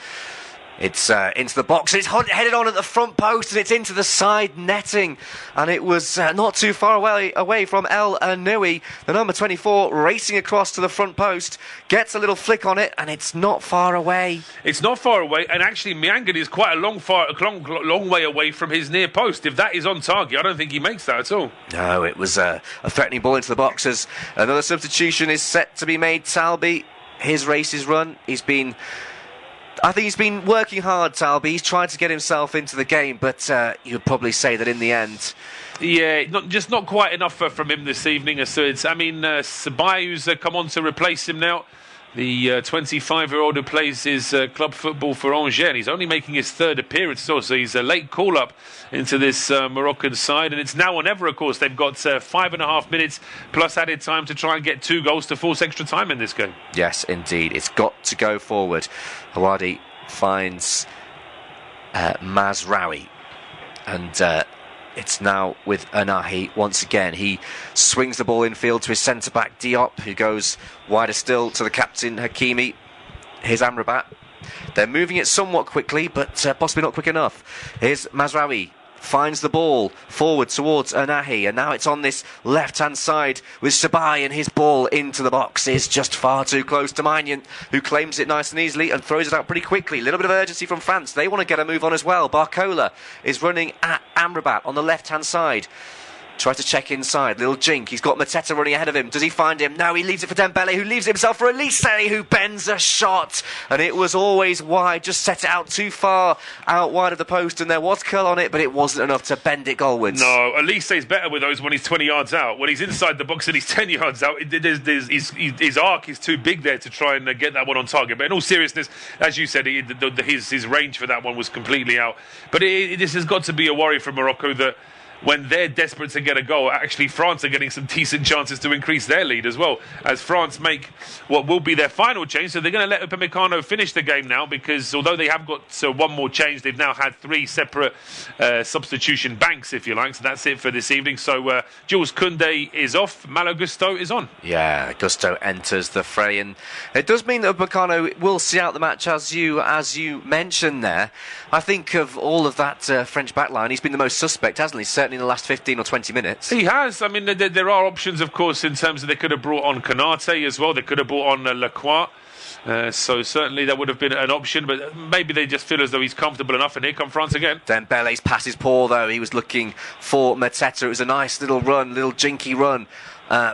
It's into the box, it's headed on at the front post, and it's into the side netting, and it was not too far away from El Anoui, the number 24, racing across to the front post, gets a little flick on it, and it's not far away. It's not far away, and actually Miangan is quite a long way away from his near post. If that is on target, I don't think he makes that at all. No, it was a threatening ball into the box as another substitution is set to be made. Talby, his race is run. I think he's been working hard, Talby. He's tried to get himself into the game, but you'd probably say that in the end... Yeah, not quite enough from him this evening. So Sabayu's come on to replace him now. The 25-year-old who plays his club football for Angers, and he's only making his third appearance, so he's a late call-up into this Moroccan side, and it's now or never, of course. They've got 5.5 minutes plus added time to try and get 2 goals to force extra time in this game. Yes, indeed. It's got to go forward. Hawadi finds Mazraoui, and it's now with Anahi once again. He swings the ball infield to his centre-back Diop, who goes wider still to the captain Hakimi. Here's Amrabat. They're moving it somewhat quickly, but possibly not quick enough. Here's Mazraoui. Finds the ball forward towards Anahi, and now it's on this left-hand side with Sabai, and his ball into the box is just far too close to Magnan, who claims it nice and easily and throws it out pretty quickly. A little bit of urgency from France. They want to get a move on as well. Barcola is running at Amrabat on the left-hand side. Tries to check inside. Little jink. He's got Mateta running ahead of him. Does he find him? No, he leaves it for Dembele, who leaves it himself for Elise, who bends a shot. And it was always wide. Just set it out too far out wide of the post, and there was curl on it, but it wasn't enough to bend it goalwards. No, Elise's better with those when he's 20 yards out. When he's inside the box and he's 10 yards out, his arc is too big there to try and get that one on target. But in all seriousness, as you said, his range for that one was completely out. But this has got to be a worry for Morocco that when they're desperate to get a goal, actually France are getting some decent chances to increase their lead as well, as France make what will be their final change. So they're going to let Upamecano finish the game now, because although they have got one more change, they've now had 3 separate substitution banks, if you like. So that's it for this evening. So Jules Koundé is off, Malo Gusto is on. Yeah, Gusto enters the fray, and it does mean that Upamecano will see out the match, as you mentioned there. I think of all of that French backline, he's been the most suspect, hasn't he? Certainly in the last 15 or 20 minutes. He has. I mean, there are options, of course, in terms of they could have brought on Konate as well. They could have brought on Lacroix. So certainly that would have been an option, but maybe they just feel as though he's comfortable enough, and here come France again. Dembele's pass is poor, though. He was looking for Mateta. It was a nice little jinky run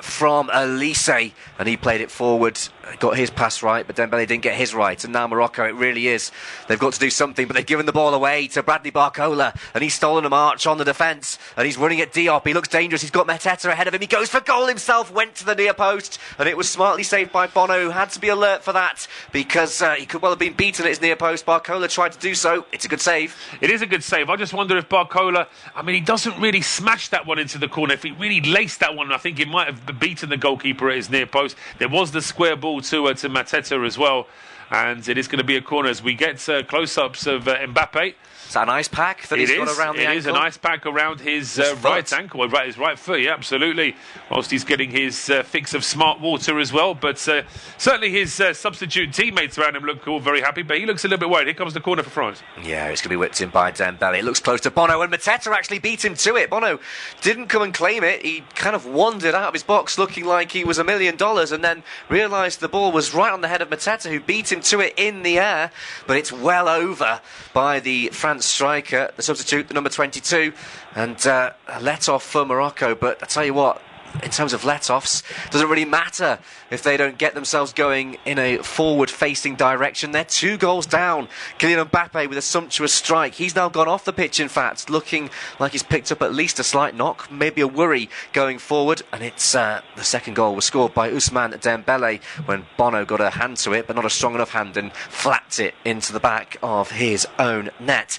from Elise, and he played it forward, got his pass right, but Dembele didn't get his right. And now Morocco, it really is, they've got to do something, but they've given the ball away to Bradley Barcola, and he's stolen a march on the defence, and he's running at Diop. He looks dangerous. He's got Mateta ahead of him. He goes for goal himself, went to the near post, and it was smartly saved by Bono, who had to be alert for that, because he could well have been beaten at his near post. Barcola tried to do so. It's a good save. It is a good save. I just wonder if Barcola, I mean, he doesn't really smash that one into the corner. If he really laced that one, I think he might have beaten the goalkeeper at his near post. There was the square ball to Mateta as well, and it is going to be a corner as we get close-ups of Mbappe. Is that an ice pack that he's got around the ankle? It is an ice pack around his right ankle, his right foot, yeah, absolutely. Whilst he's getting his fix of smart water as well. But certainly his substitute teammates around him look all very happy, but he looks a little bit worried. Here comes the corner for France. Yeah, it's going to be whipped in by Dembele. It looks close to Bono, and Mateta actually beat him to it. Bono didn't come and claim it. He kind of wandered out of his box looking like he was $1 million, and then realised the ball was right on the head of Mateta, who beat him to it in the air. But it's well over by the France striker, the substitute, the number 22, and a let-off for Morocco. But I tell you what, in terms of let-offs, doesn't really matter if they don't get themselves going in a forward-facing direction. They're 2 goals down. Kylian Mbappe with a sumptuous strike. He's now gone off the pitch, in fact, looking like he's picked up at least a slight knock, maybe a worry going forward. And it's the second goal was scored by Ousmane Dembele when Bono got a hand to it, but not a strong enough hand, and flapped it into the back of his own net.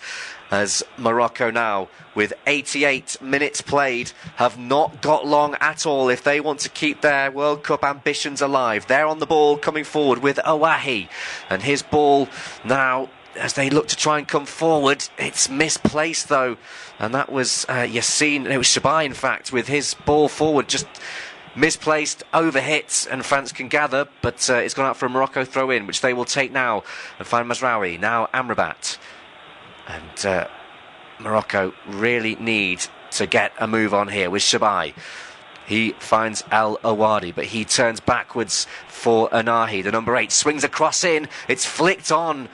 As Morocco now, with 88 minutes played, have not got long at all if they want to keep their World Cup ambitions alive. They're on the ball coming forward with Awahi, and his ball now, as they look to try and come forward, it's misplaced though, and that was Yassine, it was Shabai in fact, with his ball forward, just misplaced, overhit, and France can gather, but it's gone out for a Morocco throw-in, which they will take now and find Mazraoui. Now Amrabat. And Morocco really need to get a move on here with Shabai. He finds El Awadi, but he turns backwards for Anahi. The number 8 swings across in. It's flicked on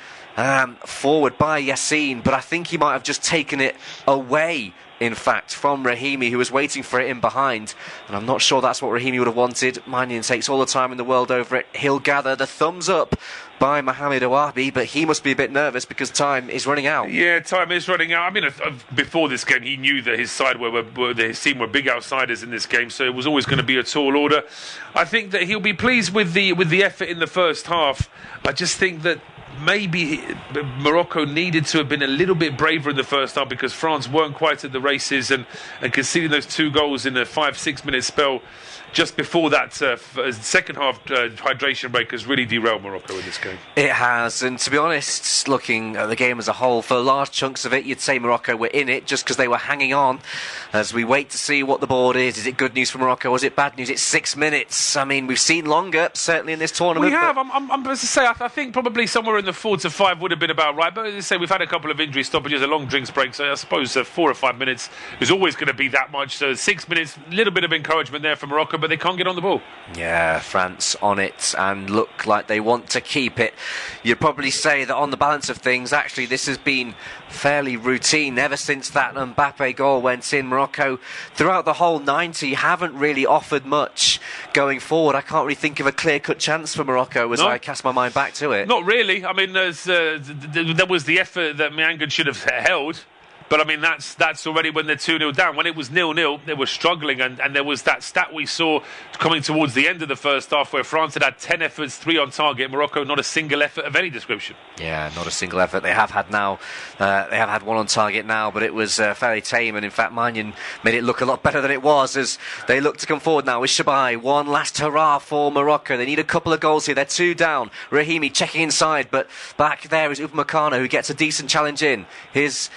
forward by Yassine, but I think he might have just taken it away, in fact, from Rahimi, who was waiting for it in behind. And I'm not sure that's what Rahimi would have wanted. Magnin takes all the time in the world over it. He'll gather the thumbs up by Mohamed Awabi, but he must be a bit nervous because time is running out. Yeah, time is running out. I mean, before this game, he knew that his side his team were big outsiders in this game, so it was always going to be a tall order. I think that he'll be pleased with the effort in the first half. I just think that maybe Morocco needed to have been a little bit braver in the first half because France weren't quite at the races, and conceding those 2 goals in a 5-6 minute spell just before that second half hydration break has really derailed Morocco in this game. It has, and to be honest, looking at the game as a whole, for large chunks of it, you'd say Morocco were in it just because they were hanging on. As we wait to see what the board is it good news for Morocco? Or is it bad news? It's 6 minutes. I mean, we've seen longer, certainly in this tournament. We have. I'm as I say, I think probably somewhere in the 4 to 5 would have been about right. But as I say, we've had a couple of injury stoppages, a long drinks break, so I suppose 4 or 5 minutes is always going to be that much. So 6 minutes, a little bit of encouragement there for Morocco, but they can't get on the ball. Yeah, France on it and look like they want to keep it. You'd probably say that on the balance of things, actually, this has been fairly routine ever since that Mbappe goal went in. Morocco, throughout the whole 90, haven't really offered much going forward. I can't really think of a clear-cut chance for Morocco as I cast my mind back to it. Not really. I mean, there was the effort that Miangan should have held. But I mean, that's already when they're 2-0 down. When it was 0-0, they were struggling, and there was that stat we saw coming towards the end of the first half where France had 10 efforts, 3 on target. Morocco, not a single effort of any description. Yeah, not a single effort. They have had 1 on target now, but it was fairly tame, and in fact, Magnin made it look a lot better than it was as they look to come forward now with Shabai. One last hurrah for Morocco. They need a couple of goals here. They're 2 down. Rahimi checking inside, but back there is Upamecano, who gets a decent challenge in. His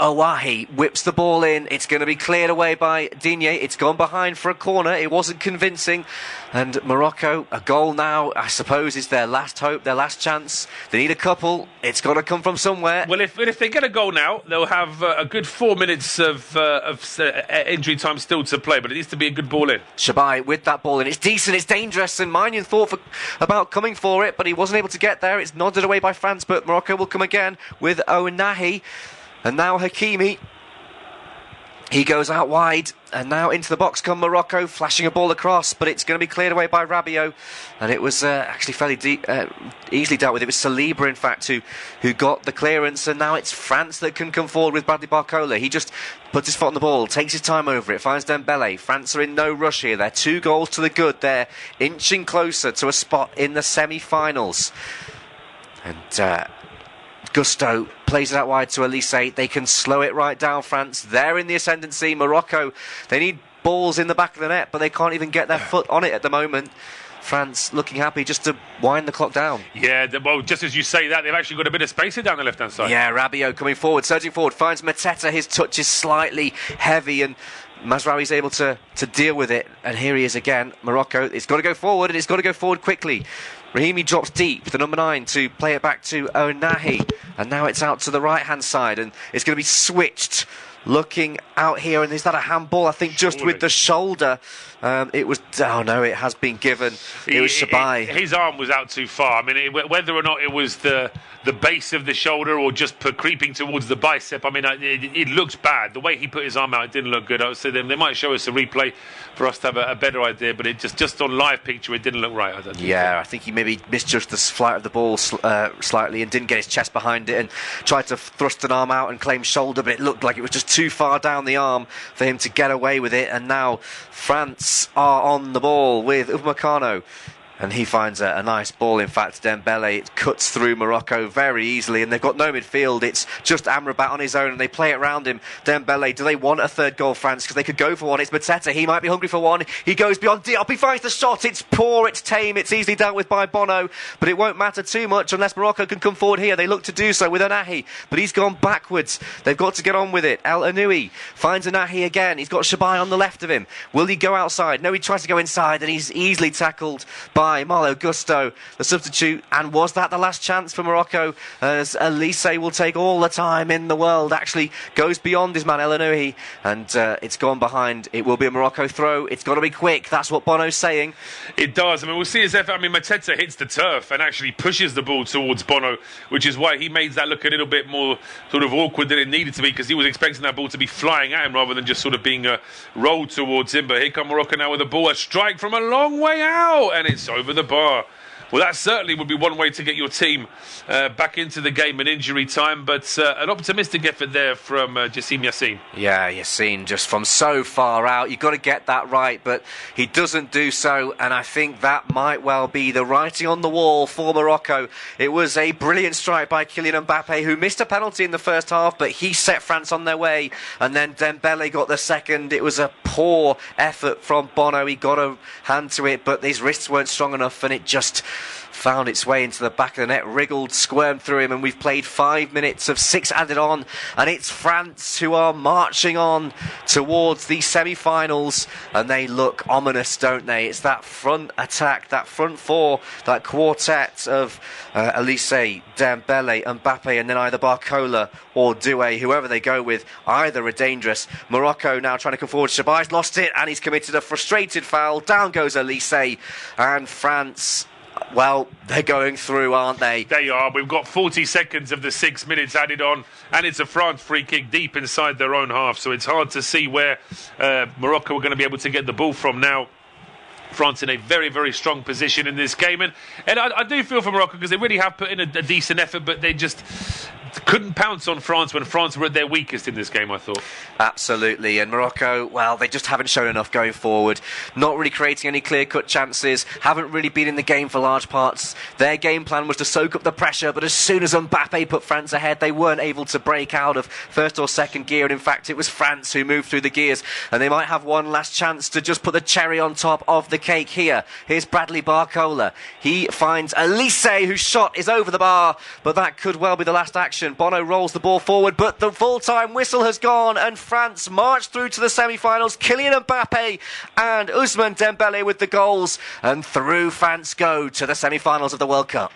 Awahi whips the ball in. It's going to be cleared away by Digne. It's gone behind for a corner. It wasn't convincing. And Morocco, a goal now, I suppose, is their last hope, their last chance. They need a couple. It's got to come from somewhere. Well, if they get a goal now, they'll have a good 4 minutes of injury time still to play, but it needs to be a good ball in. Shabai with that ball in. It's decent, it's dangerous, and Magnin thought about coming for it, but he wasn't able to get there. It's nodded away by France, but Morocco will come again with Ounahi. And now Hakimi, he goes out wide, and now into the box come Morocco, flashing a ball across, but it's going to be cleared away by Rabiot, and it was actually fairly easily dealt with. It was Saliba, in fact, who got the clearance, and now it's France that can come forward with Bradley Barcola. He just puts his foot on the ball, takes his time over it, finds Dembele. France are in no rush here. They're 2 goals to the good. They're inching closer to a spot in the semi-finals. And Gusto plays it out wide to Elise. They can slow it right down, France. They're in the ascendancy. Morocco, they need balls in the back of the net, but they can't even get their foot on it at the moment. France looking happy just to wind the clock down. Yeah, well, just as you say that, they've actually got a bit of space down the left-hand side. Yeah, Rabiot coming forward, surging forward, finds Mateta. His touch is slightly heavy, and Mazraoui's able to deal with it. And here he is again. Morocco, it's got to go forward, and it's got to go forward quickly. Rahimi drops deep, the number 9, to play it back to Ounahi. And now it's out to the right-hand side, and it's going to be switched. Looking out here, and is that a handball? I think just with the shoulder. It was. Oh no, it has been given. It was Shabai. His arm was out too far. I mean, whether or not it was the base of the shoulder or just creeping towards the bicep. I mean, it looked bad. The way he put his arm out, it didn't look good. I would say they might show us a replay for us to have a better idea. But it just on live picture, it didn't look right. I think he maybe misjudged the flight of the ball slightly and didn't get his chest behind it and tried to thrust an arm out and claim shoulder, but it looked like it was just too far down the arm for him to get away with it. And now France are on the ball with Upamecano. And he finds a nice ball. In fact, Dembele, it cuts through Morocco very easily, and they've got no midfield. It's just Amrabat on his own, and they play it around him. Dembele, do they want a third goal, France? Because they could go for one. It's Mateta. He might be hungry for one. He goes beyond Diop. He finds the shot. It's poor. It's tame. It's easily dealt with by Bono, but it won't matter too much unless Morocco can come forward here. They look to do so with Anahi, but he's gone backwards. They've got to get on with it. El Anoui finds Anahi again. He's got Shabai on the left of him. Will he go outside? No, he tries to go inside, and he's easily tackled by Malo Gusto, the substitute. And was that the last chance for Morocco, as Elise will take all the time in the world, actually goes beyond his man El Anoui, and it's gone behind. It will be a Morocco throw. It's got to be quick. That's what Bono's saying. It does. I mean, we'll see as if, Mateta hits the turf and actually pushes the ball towards Bono, which is why he made that look a little bit more sort of awkward than it needed to be, because he was expecting that ball to be flying at him rather than just sort of being rolled towards him. But here come Morocco now with the ball, a strike from a long way out, and it's over the bar. Well, that certainly would be one way to get your team back into the game in injury time, but an optimistic effort there from Jassim Yassin. Yeah, Yassin just from so far out. You've got to get that right, but he doesn't do so, and I think that might well be the writing on the wall for Morocco. It was a brilliant strike by Kylian Mbappe, who missed a penalty in the first half, but he set France on their way, and then Dembele got the second. It was a poor effort from Bono. He got a hand to it, but his wrists weren't strong enough, and it just found its way into the back of the net, wriggled, squirmed through him, and we've played 5 minutes of 6 added on, and it's France who are marching on towards the semi-finals, and they look ominous, don't they? It's that front attack, that front four, that quartet of Elise, Dembele, Mbappe, and then either Barcola or Doué, whoever they go with, either are dangerous. Morocco now trying to come forward. Shabai's lost it, and he's committed a frustrated foul. Down goes Elise, and France, well, they're going through, aren't they? They are. We've got 40 seconds of the 6 minutes added on, and it's a France free kick deep inside their own half, so it's hard to see where Morocco are going to be able to get the ball from now. France in a very, very strong position in this game, and I do feel for Morocco, because they really have put in a decent effort, but they just couldn't pounce on France when France were at their weakest in this game, I thought. Absolutely, and Morocco, well, they just haven't shown enough going forward, not really creating any clear-cut chances, haven't really been in the game for large parts. Their game plan was to soak up the pressure, but as soon as Mbappe put France ahead, they weren't able to break out of first or second gear, and in fact it was France who moved through the gears, and they might have one last chance to just put the cherry on top of the cake here. Here's Bradley Barcola. He finds Elise, whose shot is over the bar, but that could well be the last action. Bono rolls the ball forward, but the full-time whistle has gone, and France march through to the semi-finals. Kylian Mbappe and Ousmane Dembele with the goals, and through France go to the semi-finals of the World Cup.